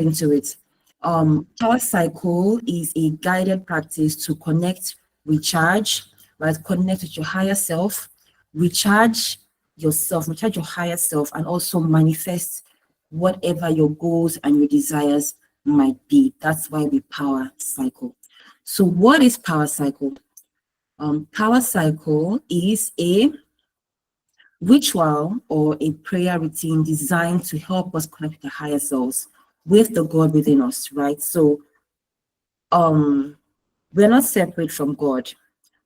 into it. Power cycle is a guided practice to connect, recharge, right? Connect with your higher self, recharge yourself, recharge your higher self, and also manifest whatever your goals and your desires might be. That's why we power cycle. So what is power cycle? Power cycle is a ritual or a prayer routine designed to help us connect with the higher selves, with the God within us, right? So we're not separate from God.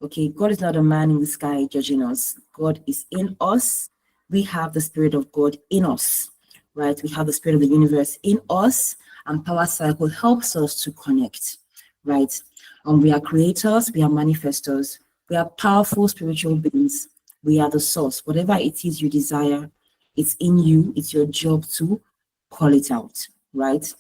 Okay, God is not a man in the sky judging us. God is in us. We have the Spirit of God in us, right? We have the Spirit of the universe in us, and power cycle helps us to connect, right? We are creators, we are manifestors, we are powerful spiritual beings. We are the source. Whatever it is you desire, it's in you. It's your job to call it out, right?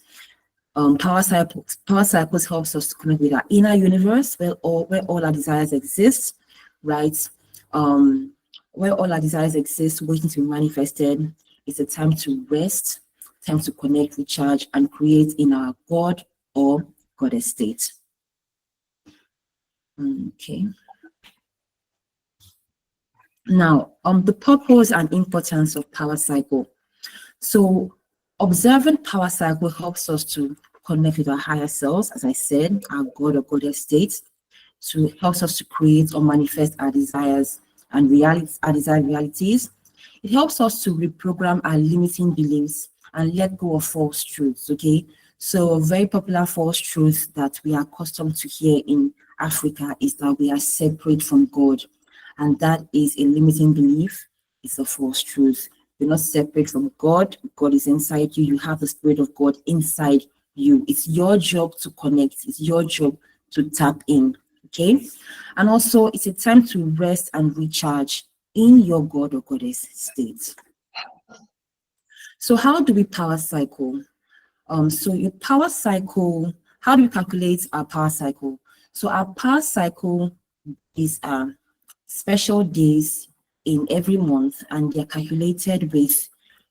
Power cycles helps us to connect with our inner universe, where all our desires exist, right? Where all our desires exist, waiting to be manifested. It's a time to rest, time to connect, recharge, and create in our God or goddess state. Okay. Now, the purpose and importance of power cycle. So, observing power cycle helps us to connect with our higher selves, as I said, our God or goddess state, to helps us to create or manifest our desires and our desired realities. It helps us to reprogram our limiting beliefs and let go of false truths. Okay, so a very popular false truth that we are accustomed to hear in Africa is that we are separate from God, and that is a limiting belief. It's a false truth. You're not separate from God. God is inside you. You have the Spirit of God inside you. It's your job to connect. It's your job to tap in. Okay. And also, it's a time to rest and recharge in your God or goddess state. So, how do we power cycle? So, your power cycle, how do we calculate our power cycle? So, our power cycle is special days in every month, and they're calculated with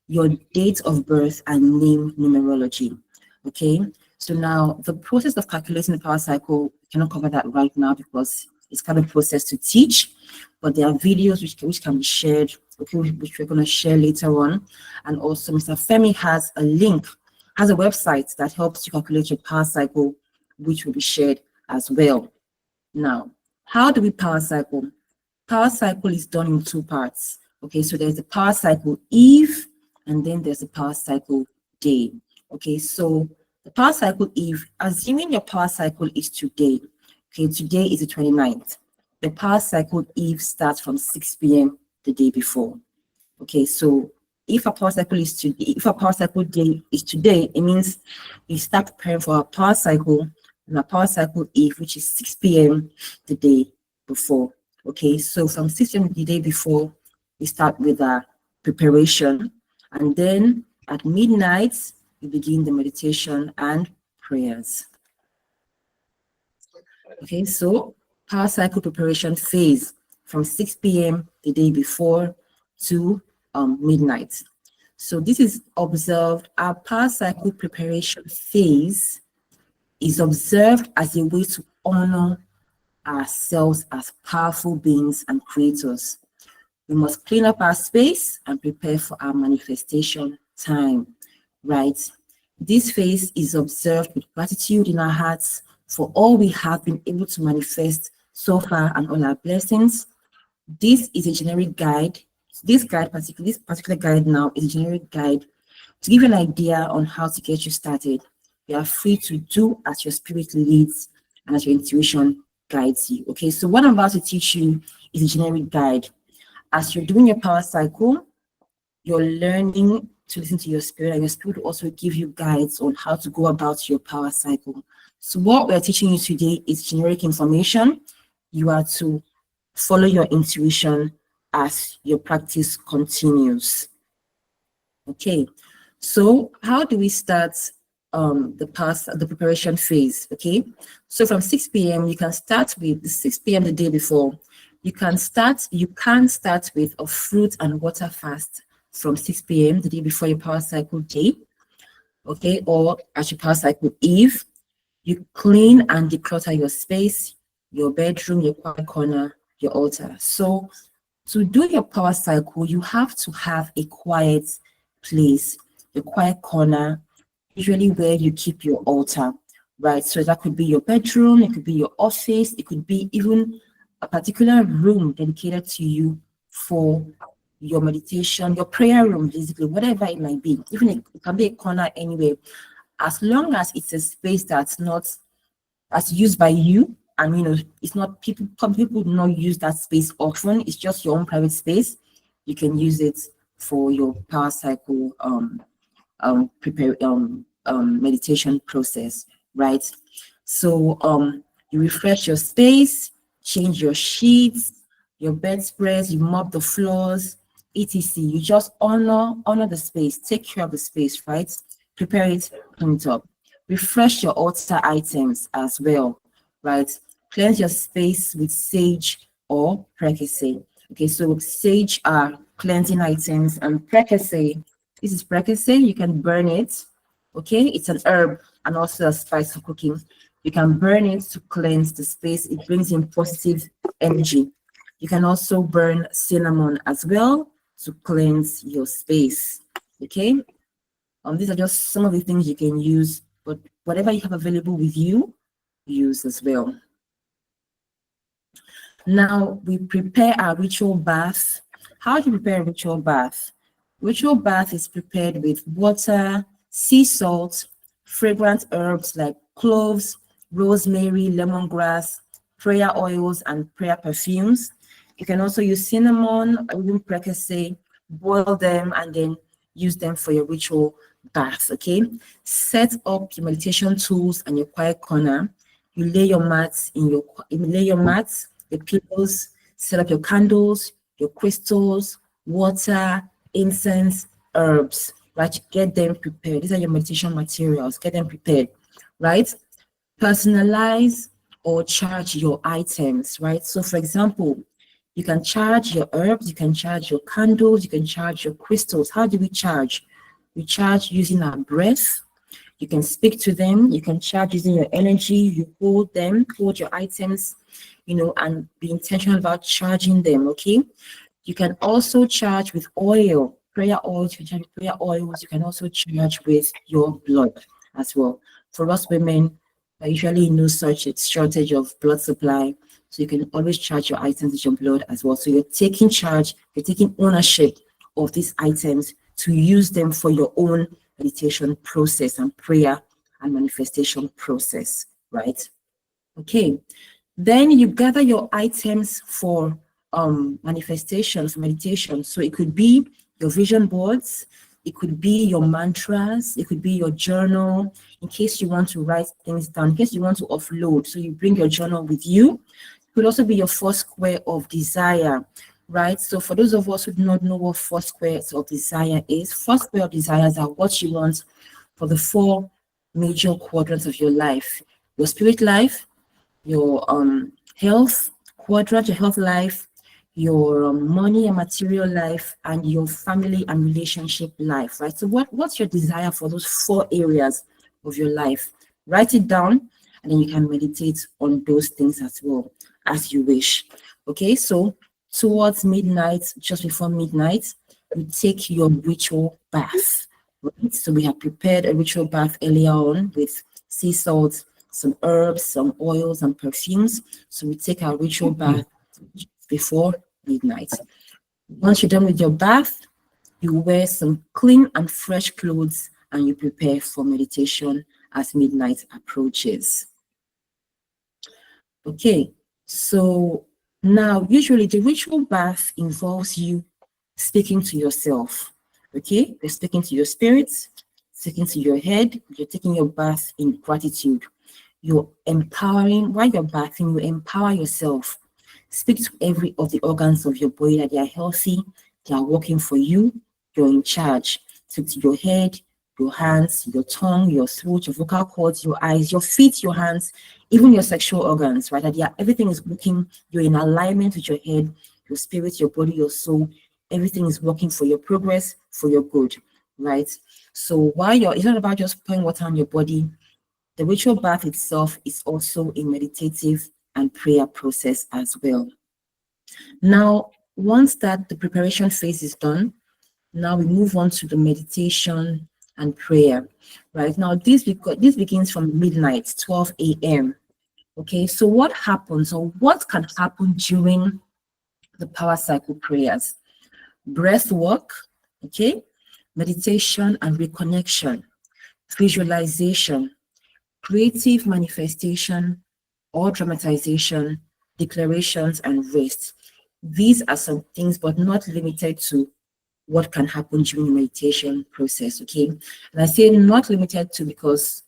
your date of birth and name numerology. Okay, so now the process of calculating the power cycle, we cannot cover that right now because it's kind of process to teach, but there are videos which can be shared, okay, which we're going to share later on. And also Mr. Femi has a website that helps you calculate your power cycle, which will be shared as well. Now, how do we power cycle? Power cycle is done in two parts. Okay, so there's the power cycle Eve, and then there's the power cycle day. Okay, so the power cycle Eve, assuming your power cycle is today, okay, today is the 29th. The power cycle Eve starts from 6 p.m. the day before. Okay, so if a power cycle day is today, it means we start preparing for our power cycle and our power cycle Eve, which is 6 p.m. the day before. Okay, so from 6 p.m. the day before, we start with our preparation, and then at midnight, we begin the meditation and prayers. Okay, so power cycle preparation phase from 6 p.m. the day before to midnight. So this is observed. Our power cycle preparation phase is observed as a way to honor ourselves as powerful beings and creators. We must clean up our space and prepare for our manifestation time, right? This phase is observed with gratitude in our hearts for all we have been able to manifest so far and all our blessings. This is a generic guide. This particular guide now is a generic guide to give you an idea on how to get you started. You are free to do as your spirit leads and as your intuition guides you. Okay, so what I'm about to teach you is a generic guide. As you're doing your power cycle, you're learning to listen to your spirit, and your spirit will also give you guides on how to go about your power cycle. So what we're teaching you today is generic information. You are to follow your intuition as your practice continues. Okay, so how do we start the preparation phase? Okay, so from 6 p.m. you can start with the 6 p.m. the day before. You can start with a fruit and water fast from 6 p.m. the day before your power cycle day. okay, or as your power cycle Eve, you clean and declutter your space, your bedroom, your quiet corner, your altar. So to do your power cycle, you have to have a quiet place, a quiet corner, usually where you keep your altar, right? So that could be your bedroom, it could be your office, it could be even a particular room dedicated to you for your meditation, your prayer room, basically, whatever it might be. Even it can be a corner anywhere, as long as it's a space that's not as used by you, and it's not people. Some people do not use that space often. It's just your own private space. You can use it for your power cycle prepare meditation process, right? So you refresh your space, change your sheets, your bedspreads, you mop the floors, etc. You just honor the space, take care of the space, right? Prepare it, clean it up. Refresh your altar items as well, right? Cleanse your space with sage or prekese. Okay, so sage are cleansing items, and prekese, this is prekese, you can burn it. Okay, it's an herb and also a spice for cooking. You can burn it to cleanse the space. It brings in positive energy. You can also burn cinnamon as well to cleanse your space. Okay, these are just some of the things you can use, but whatever you have available with you, use as well. Now we prepare our ritual bath. How do you prepare a ritual bath? Ritual bath is prepared with water, sea salt, fragrant herbs like cloves, rosemary, lemongrass, prayer oils, and prayer perfumes. You can also use cinnamon or even prekese, boil them, and then use them for your ritual bath, okay? Set up your meditation tools and your quiet corner. You lay your mats the pillows, set up your candles, your crystals, water, incense, herbs, right? Get them prepared. These are your meditation materials. Get them prepared, right? Personalize or charge your items, right? So for example, you can charge your herbs, you can charge your candles, you can charge your crystals. How do we charge? We charge using our breath. You can speak to them. You can charge using your energy. You hold them, hold your items, and be intentional about charging them, okay? You can also charge with oil, prayer oils. You can charge with prayer oils. You can also charge with your blood as well. For us women, there usually no such shortage of blood supply. So you can always charge your items with your blood as well. So you're taking charge, you're taking ownership of these items to use them for your own meditation process and prayer and manifestation process, right? Okay, then you gather your items for manifestations, meditation. So it could be your vision boards, it could be your mantras, it could be your journal, in case you want to write things down, in case you want to offload. So you bring your journal with you. It could also be your four square of desire, right? So for those of us who do not know what four squares of desire is, four square of desires are what you want for the four major quadrants of your life: your spirit life, your health quadrant, your health life, your money and material life, and your family and relationship life, right? So what's your desire for those four areas of your life? Write it down, and then you can meditate on those things as well as you wish. Okay, so towards midnight, just before midnight, you take your ritual bath, right? So we have prepared a ritual bath earlier on with sea salt, some herbs, some oils, and perfumes. So we take our ritual bath before midnight. Once you're done with your bath, you wear some clean and fresh clothes and you prepare for meditation as midnight approaches. Okay, so now usually the ritual bath involves you speaking to yourself. Okay, you're speaking to your spirits, speaking to your head. You're taking your bath in gratitude. You're empowering, while you're bathing, you empower yourself. Speak to every of the organs of your body that they are healthy, they are working for you, you're in charge. Speak to your head, your hands, your tongue, your throat, your vocal cords, your eyes, your feet, your hands, even your sexual organs, right? That everything is working, you're in alignment with your head, your spirit, your body, your soul. Everything is working for your progress, for your good, right? So while it's not about just pouring water on your body, the ritual bath itself is also a meditative and prayer process as well. Now, once that the preparation phase is done, now we move on to the meditation and prayer. Right now, this begins from midnight, 12 a.m. Okay, so what happens or what can happen during the power cycle prayers? Breath work, okay, meditation and reconnection, visualization, creative manifestation or dramatization, declarations, and rest. These are some things, but not limited to what can happen during the meditation process, okay? And I say not limited to because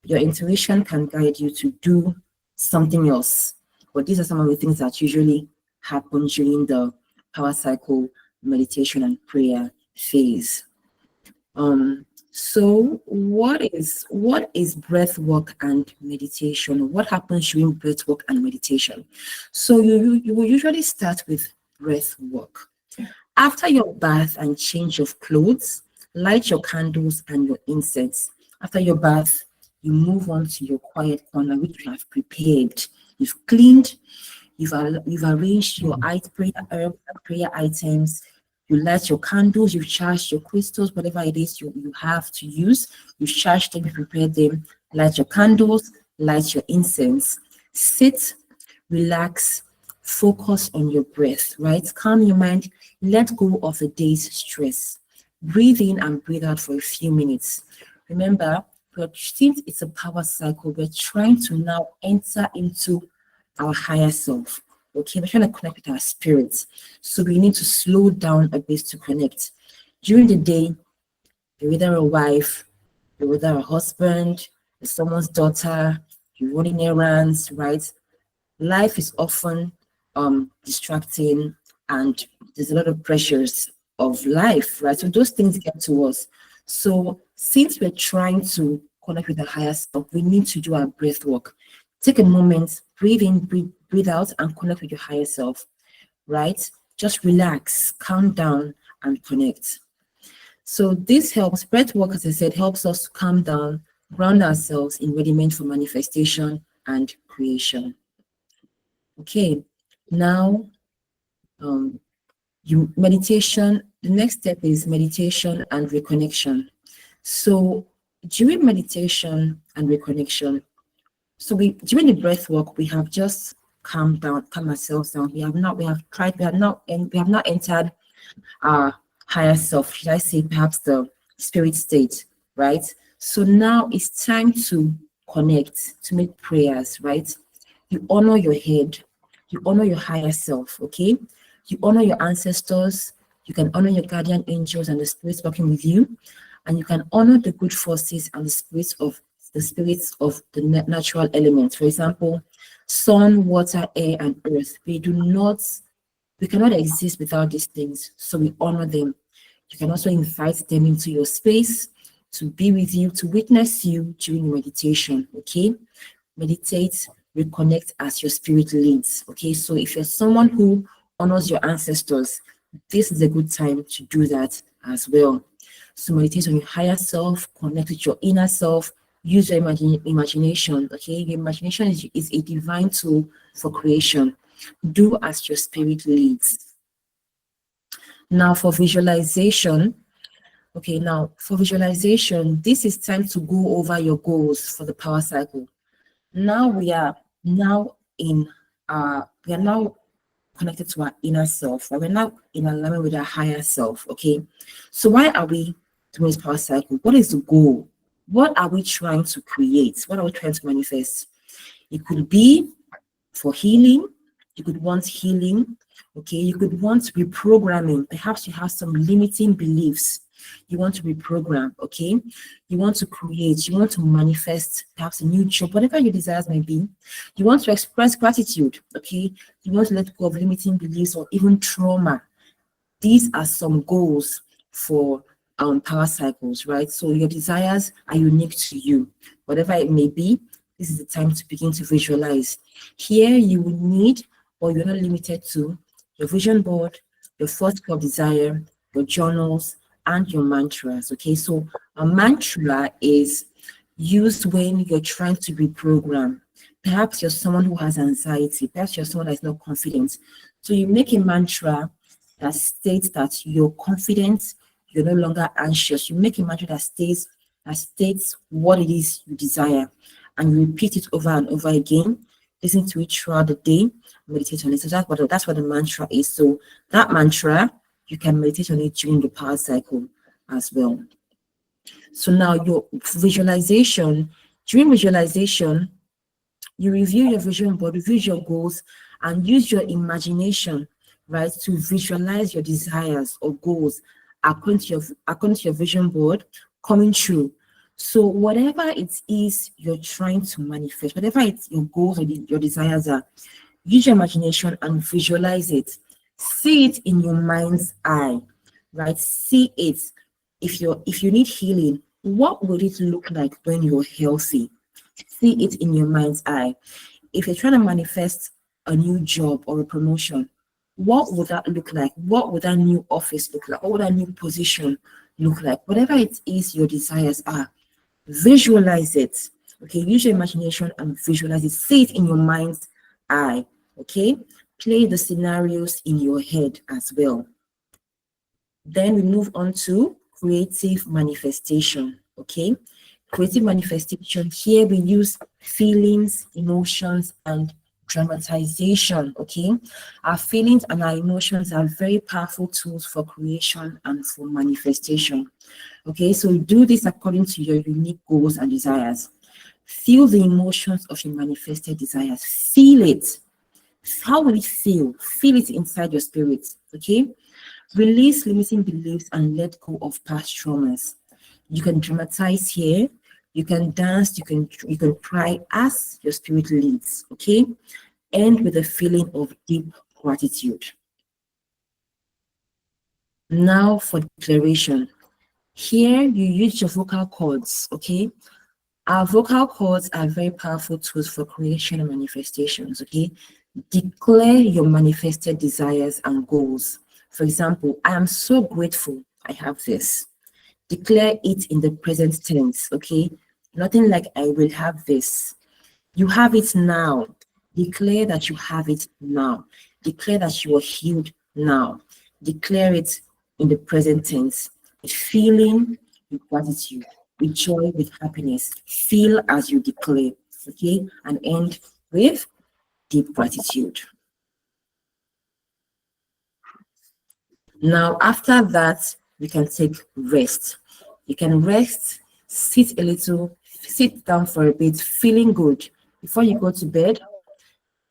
your intuition can guide you to do something else. But these are some of the things that usually happen during the power cycle meditation and prayer phase. So what is breath work and meditation? What happens during breath work and meditation? So you will usually start with breath work. After your bath and change of clothes, light your candles and your incense. After your bath, you move on to your quiet corner, which you have prepared. You've cleaned, you've arranged your prayer items, you light your candles, you charge your crystals, whatever it is you have to use, you charge them, you prepare them, light your candles, light your incense, sit, relax, focus on your breath, right? Calm your mind, let go of the day's stress. Breathe in and breathe out for a few minutes. Remember, since it's a power cycle, we're trying to now enter into our higher self. Okay, we're trying to connect with our spirits. So we need to slow down a bit to connect. During the day, you're either a wife, you're either a husband, you're someone's daughter, you're running errands, right? Life is often distracting and there's a lot of pressures of life, right? So those things get to us. So since we're trying to connect with the higher self, we need to do our breath work. Take a moment, breathe in, breathe out, and connect with your higher self, right? Just relax, calm down, and connect. So this helps, breath work, as I said, helps us to calm down, ground ourselves in readiness for manifestation and creation. Okay, now meditation, the next step is meditation and reconnection. So during meditation and reconnection, so during the breath work, we have just calmed ourselves down. We have not entered our higher self, should I say perhaps the spirit state, right? So now it's time to connect, to make prayers, right? You honor your head, you honor your higher self, okay? You honor your ancestors, you can honor your guardian angels and the spirits working with you, and you can honor the good forces and the spirits of the natural elements. For example, sun, water, air, and earth. We cannot exist without these things, so we honor them. You can also invite them into your space to be with you, to witness you during meditation, okay? Meditate, reconnect as your spirit leads, okay? So if you're someone who honors your ancestors, this is a good time to do that as well. So meditate on your higher self, connect with your inner self, use your imagination, okay? Your imagination is a divine tool for creation. Do as your spirit leads. Now for visualization, this is time to go over your goals for the power cycle. Now we are now connected to our inner self. Right? We're now in alignment with our higher self, okay? So why are we doing this power cycle? What is the goal? What are we trying to create? What are we trying to manifest? It could be for healing. You could want healing, okay? You could want reprogramming. Perhaps you have some limiting beliefs. You want to reprogram, okay? You want to create, you want to manifest perhaps a new job, whatever your desires may be. You want to express gratitude, okay? You want to let go of limiting beliefs or even trauma. These are some goals for power cycles, right? So your desires are unique to you. Whatever it may be, this is the time to begin to visualize. Here you will need, or you're not limited to, your vision board, your first of desire, your journals, and your mantras. Okay, so a mantra is used when you're trying to reprogram. Perhaps you're someone who has anxiety, perhaps you're someone that's not confident. So you make a mantra that states that you're confident, you're no longer anxious. You make a mantra that states what it is you desire, and you repeat it over and over again. Listen to it throughout the day, meditate on it. So that's what the mantra is. So that mantra, you can meditate on it during the power cycle as well. So now your visualization, during visualization, you review your vision board, review your goals, and use your imagination, right, to visualize your desires or goals according to your vision board coming true. So whatever it is you're trying to manifest, whatever it's your goals or your desires are, use your imagination and visualize it. See it in your mind's eye, right? See it. If you need healing, what would it look like when you're healthy? See it in your mind's eye. If you're trying to manifest a new job or a promotion, what would that look like? What would that new office look like? What would that new position look like? Whatever it is your desires are, visualize it. Okay, use your imagination and visualize it. See it in your mind's eye. Okay, play the scenarios in your head as well. Then we move on to creative manifestation. Okay, creative manifestation, here we use feelings, emotions, and dramatization. Okay, our feelings and our emotions are very powerful tools for creation and for manifestation. Okay, so do this according to your unique goals and desires. Feel the emotions of your manifested desires. Feel it. How will it feel? Feel it inside your spirit. Okay, release limiting beliefs and let go of past traumas. You can dramatize here, you can dance, you can cry as your spirit leads. Okay, end with a feeling of deep gratitude. Now for declaration. Here you use your vocal cords. Okay, our vocal cords are very powerful tools for creation and manifestations. Okay, declare your manifested desires and goals. For example, I am so grateful I have this. Declare it in the present tense. Okay, nothing like I will have this. You have it now. Declare that you have it now. Declare that you are healed now. Declare it in the present tense with feeling, with gratitude, with joy, with happiness. Feel as you declare. Okay, and end with deep gratitude. Now, after that, we can take rest. You can rest, sit a little, sit down for a bit, feeling good. Before you go to bed,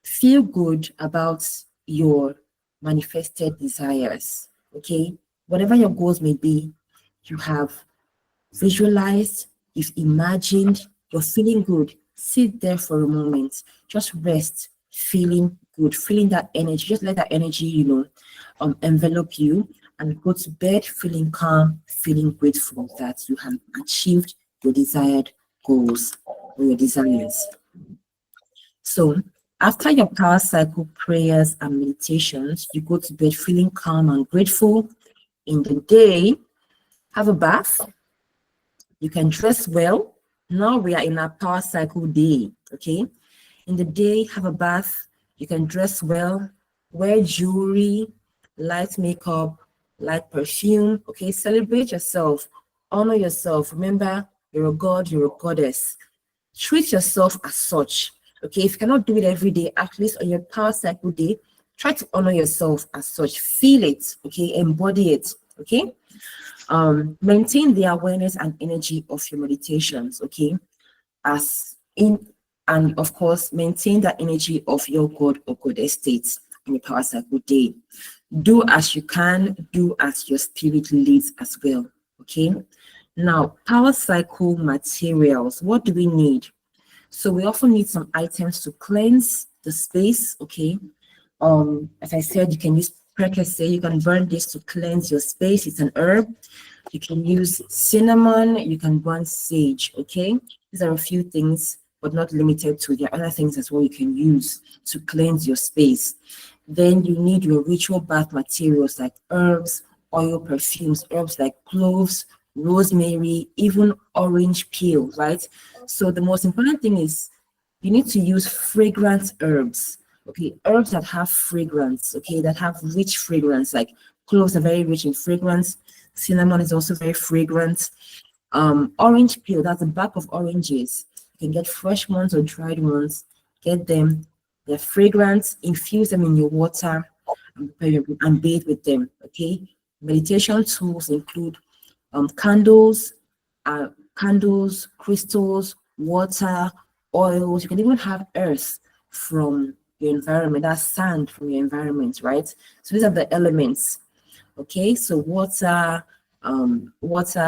feel good about your manifested desires. Okay, whatever your goals may be, you have visualized, you've imagined, you're feeling good. Sit there for a moment, just rest, feeling good, feeling that energy. Just let that energy, envelop you, and go to bed feeling calm, feeling grateful that you have achieved your desired goals or your desires. So after your power cycle prayers and meditations, you go to bed feeling calm and grateful. In the day, have a bath. You can dress well. Now we are in our power cycle day. Okay, in the day, have a bath. You can dress well, wear jewelry, light makeup, light perfume. Okay, celebrate yourself, honor yourself. Remember, you're a god, you're a goddess. Treat yourself as such. Okay, if you cannot do it every day, at least on your power cycle day, try to honor yourself as such. Feel it. Okay, embody it. Okay, maintain the awareness and energy of your meditations. Okay, and of course, maintain the energy of your god or goddess states in your power cycle day. Do as you can, do as your spirit leads as well. Okay, now power cycle materials. What do we need? So we often need some items to cleanse the space. Okay, as I said, you can use percocet. You can burn this to cleanse your space. It's an herb. You can use cinnamon. You can burn sage. Okay, these are a few things, but not limited to. There are other things as well you can use to cleanse your space. Then you need your ritual bath materials like herbs, oil perfumes, herbs like cloves, rosemary, even orange peel, right? So the most important thing is you need to use fragrant herbs. Okay, herbs that have fragrance, okay, that have rich fragrance, like cloves are very rich in fragrance. Cinnamon is also very fragrant. Orange peel, that's the back of oranges. You can get fresh ones or dried ones. Get them. They're fragrant. Infuse them in your water and bathe with them. Okay. Meditation tools include candles, candles, crystals, water, oils. You can even have earth from your environment. That's sand from your environment, right? So these are the elements. Okay, so water,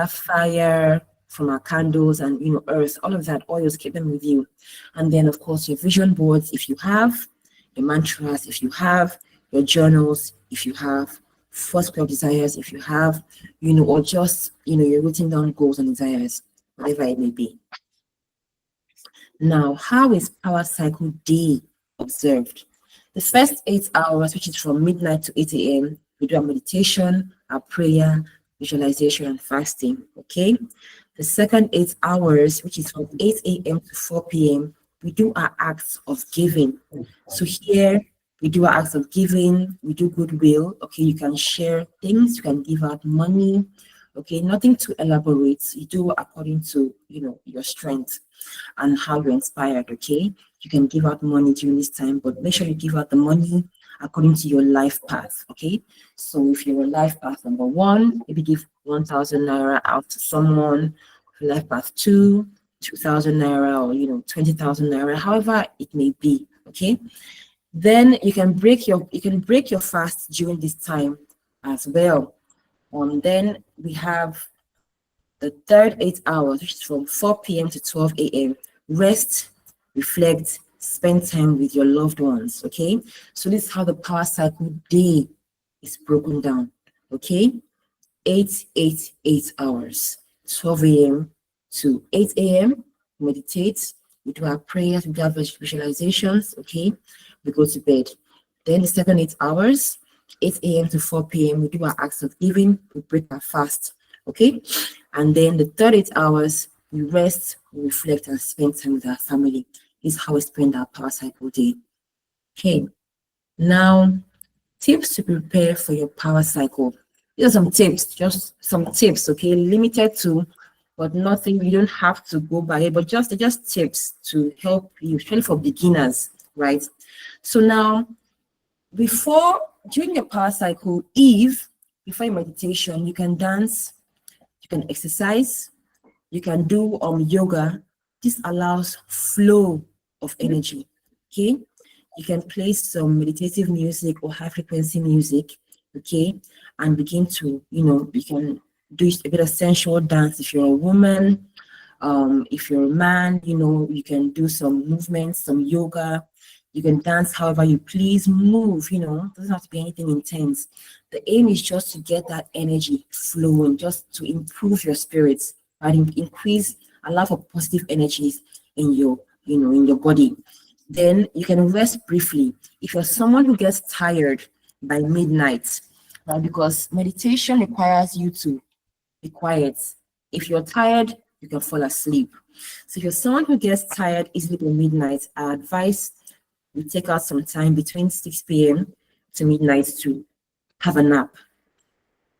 fire from our candles, and earth, all of that, oils, keep them with you. And then of course your vision boards, if you have, your mantras, if you have, your journals, if you have, first club desires, if you have, or just you're writing down goals and desires, whatever it may be. Now, how is power cycle day observed? The first 8 hours, which is from midnight to 8 a.m., we do our meditation, our prayer, visualization, and fasting. Okay. The second 8 hours, which is from 8 a.m. to 4 p.m., we do our acts of giving. So here we do our acts of giving, we do goodwill. Okay, you can share things, you can give out money. Okay, nothing too elaborate. You do according to your strength and how you're inspired. Okay, you can give out money during this time, but make sure you give out the money according to your life path. Okay, so if you're life path number 1, maybe give 1,000 naira out to someone. For life path 2, 2,000 naira, or 20,000 naira, however it may be. Okay, then you can break your fast during this time as well. Then we have the third 8 hours, which is from 4 p.m. to 12 a.m. Rest, reflect, spend time with your loved ones. Okay, so this is how the power cycle day is broken down. Okay, 8 hours, 12 a.m. to 8 a.m. meditate, we do our prayers, we do our visualizations. Okay, we go to bed. Then the second 8 hours, 8 a.m. to 4 p.m., we do our acts of giving, we break our fast. Okay, and then the third 8 hours, we rest, we reflect, and spend time with our family. This is how we spend our power cycle day. Okay, now tips to prepare for your power cycle. These are some tips, just some tips. Okay, limited to, but nothing, you don't have to go by it, but just tips to help you, especially for beginners, right? So now, during your power cycle, before your meditation, you can dance, you can exercise, you can do yoga. This allows flow of energy. Okay, you can play some meditative music or high frequency music. Okay, and begin to you can do a bit of sensual dance if you're a woman. If you're a man, you can do some movements, some yoga. You can dance however you please, move, doesn't have to be anything intense. The aim is just to get that energy flowing, just to improve your spirits, right? Increase, allow for positive energies in your, in your body. Then you can rest briefly. If you're someone who gets tired by midnight, right? Because meditation requires you to be quiet. If you're tired, you can fall asleep. So if you're someone who gets tired easily by midnight, I advise you take out some time between 6 p.m. to midnight to have a nap.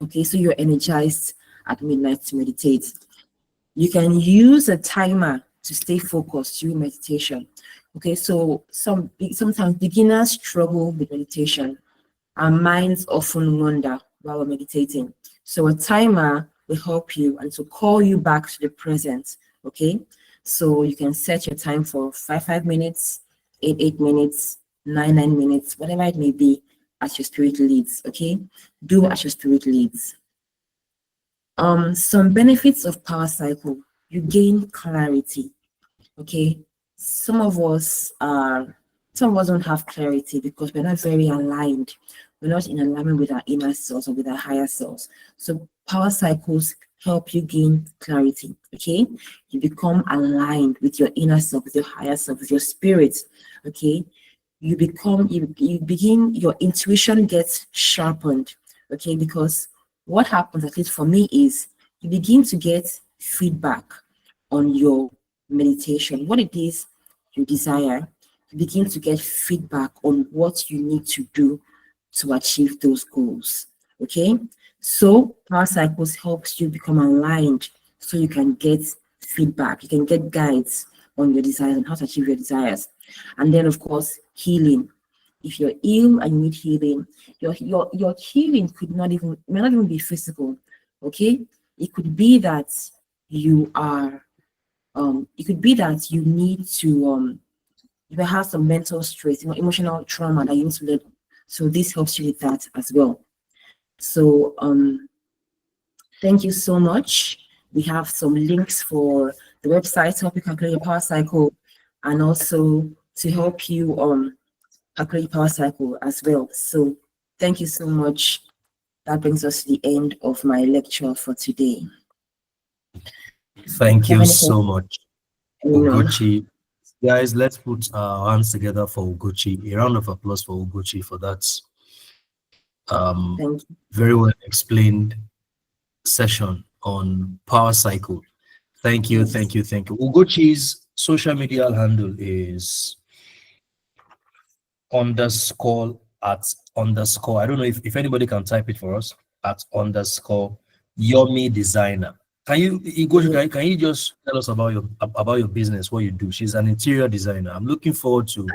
Okay, so you're energized at midnight to meditate. You can use a timer to stay focused during meditation. Okay, so sometimes beginners struggle with meditation. Our minds often wander while we're meditating. So a timer will help you and to call you back to the present. Okay, so you can set your time for 5 minutes, 8 minutes, 9 minutes, whatever it may be, as your spirit leads. Okay, do as your spirit leads. Some benefits of power cycle: you gain clarity. Okay, some of us don't have clarity because we're not very aligned. We're not in alignment with our inner selves or with our higher selves. So power cycles help you gain clarity. Okay, you become aligned with your inner self, with your higher self, with your spirit. Okay, you begin, your intuition gets sharpened. Okay, because what happens, at least for me, is you begin to get feedback on your meditation, what it is you desire. You begin to get feedback on what you need to do to achieve those goals. Okay, so Power Cycles helps you become aligned so you can get feedback, you can get guides on your desires and how to achieve your desires. And then, of course, healing. If you're ill and you need healing, your healing may not even be physical. Okay, it could be that you are it could be that you need to you may have some mental stress, emotional trauma that you need to let. So this helps you with that as well. So thank you so much. We have some links for the website to help you calculate your power cycle, and also to help you calculate your power cycle as well. So thank you so much. That brings us to the end of my lecture for today. Thank Do you you have any so questions? much, No. Ugochi. Guys, let's put our hands together for Ugochi. A round of applause for Ugochi for that Thank you. very well explained session on power cycle. Thank you, Yes. thank you, thank you. Ugochi's social media handle is underscore at underscore. I don't know if anybody can type it for us at underscore Yomi Designer. Can you, Ugochi, Yes. can you just tell us about your business, what you do? She's an interior designer. I'm looking forward to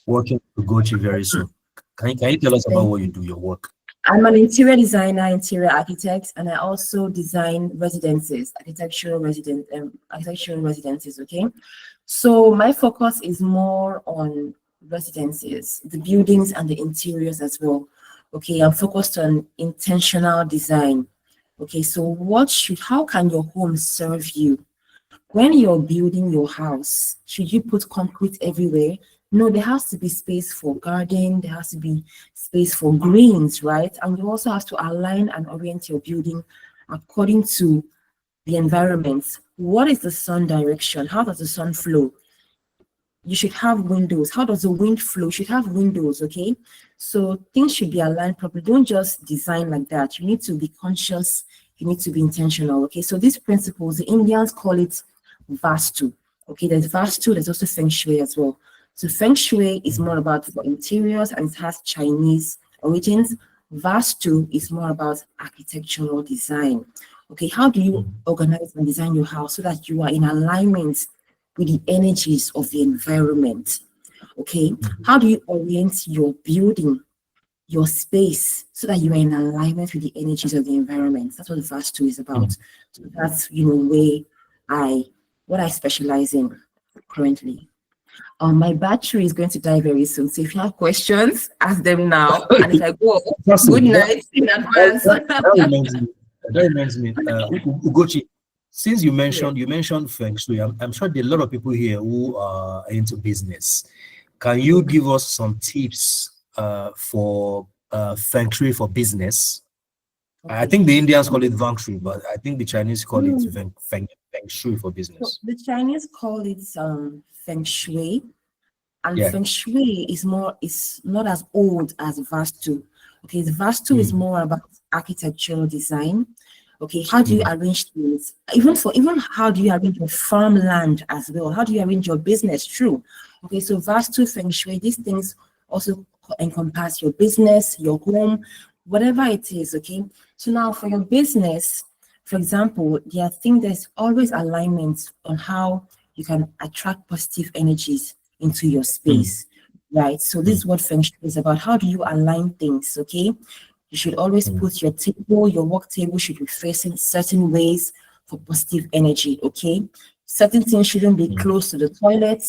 working with Ugochi very soon. Can you tell us about Thank what you you. do, your work? I'm an interior designer, interior architect, and I also design residences, architectural residences. Okay, so my focus is more on residences, the buildings and the interiors as well. Okay, I'm focused on intentional design. Okay, so how can your home serve you? When you're building your house, should you put concrete everywhere? No, there has to be space for garden, there has to be space for greens, right? And you also have to align and orient your building according to the environment. What is the sun direction? How does the sun flow? You should have windows. How does the wind flow? You should have windows, okay? So things should be aligned properly. Don't just design like that. You need to be conscious. You need to be intentional, okay? So these principles, the Indians call it Vastu. Okay, there's Vastu, there's also Feng Shui as well. So Feng Shui is more about for interiors and it has Chinese origins. Vastu is more about architectural design. Okay, how do you organize and design your house so that you are in alignment with the energies of the environment? Okay, how do you orient your building, your space, so that you are in alignment with the energies of the environment? That's what the first two is about. So that's what I specialize in currently. My battery is going to die very soon. So if you have questions, ask them now. And if I go, good night in advance. That reminds me. That reminds me, Ugochi. Since you Yes. mentioned Feng Shui, I'm sure there are a lot of people here who are into business. Can you Yes. give us some tips for Feng Shui for business? I Okay. think the Indians call it Feng Shui, but I think the Chinese call it Mm. Feng Shui for So business. the Chinese call it Feng Shui, and Yeah. Feng Shui is not as old as Vastu. Okay, the Vastu is Mm. more about architectural design. Okay, how do you Mm. arrange things? Even how do you arrange your farmland as well? How do you arrange your business? True. Okay, so Vastu, Feng Shui, these things also encompass your business, your home, whatever it is. Okay, so now for your business, for example, there's always alignment on how you can attract positive energies into your Mm. space, right? So this Mm. is what Feng Shui is about. How do you align things? Okay, you should always Mm. put your work table should be facing certain ways for positive energy. Okay, certain things shouldn't be Mm. close to the toilet.